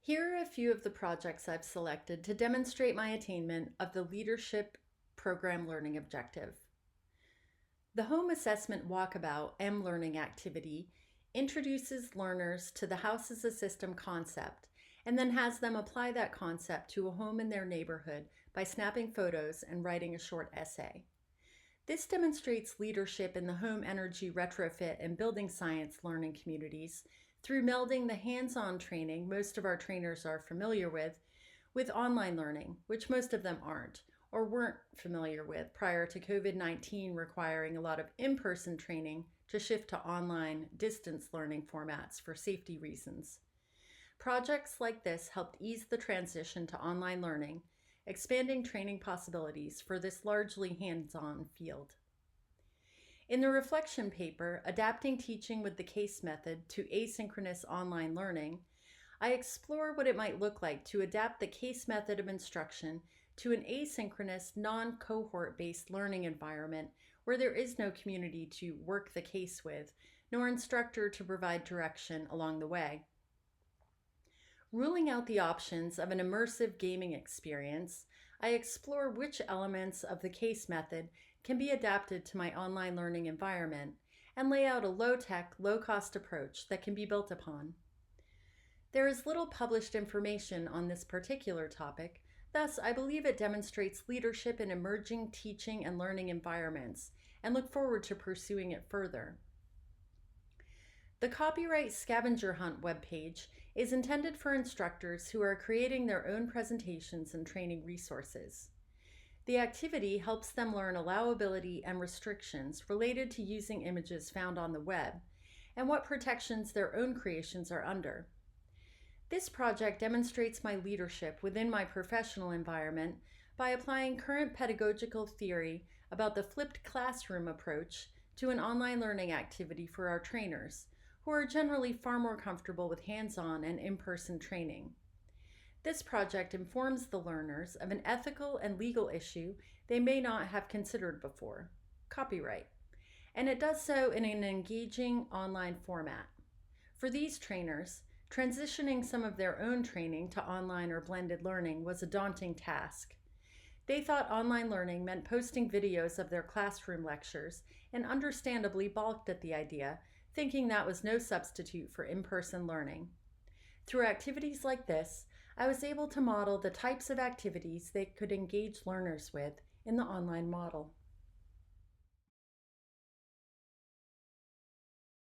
Here are a few of the projects I've selected to demonstrate my attainment of the Leadership Program Learning Objective. The Home Assessment Walkabout M-Learning activity introduces learners to the house as a system concept and then has them apply that concept to a home in their neighborhood by snapping photos and writing a short essay. This demonstrates leadership in the home energy retrofit and building science learning communities through melding the hands-on training most of our trainers are familiar with online learning, which most of them aren't or weren't familiar with prior to COVID-19 requiring a lot of in-person training to shift to online distance learning formats for safety reasons. Projects like this helped ease the transition to online learning, expanding training possibilities for this largely hands-on field. In the reflection paper, Adapting Teaching with the Case Method to Asynchronous Online Learning, I explore what it might look like to adapt the case method of instruction to an asynchronous, non-cohort-based learning environment where there is no community to work the case with, nor instructor to provide direction along the way. Ruling out the options of an immersive gaming experience, I explore which elements of the case method can be adapted to my online learning environment and lay out a low-tech, low-cost approach that can be built upon. There is little published information on this particular topic, thus I believe it demonstrates leadership in emerging teaching and learning environments and look forward to pursuing it further. The Copyright Scavenger Hunt webpage is intended for instructors who are creating their own presentations and training resources. The activity helps them learn allowability and restrictions related to using images found on the web and what protections their own creations are under. This project demonstrates my leadership within my professional environment by applying current pedagogical theory about the flipped classroom approach to an online learning activity for our trainers, who are generally far more comfortable with hands-on and in-person training. This project informs the learners of an ethical and legal issue they may not have considered before, copyright, and it does so in an engaging online format. For these trainers, transitioning some of their own training to online or blended learning was a daunting task. They thought online learning meant posting videos of their classroom lectures and understandably balked at the idea, thinking that was no substitute for in-person learning. Through activities like this, I was able to model the types of activities they could engage learners with in the online model.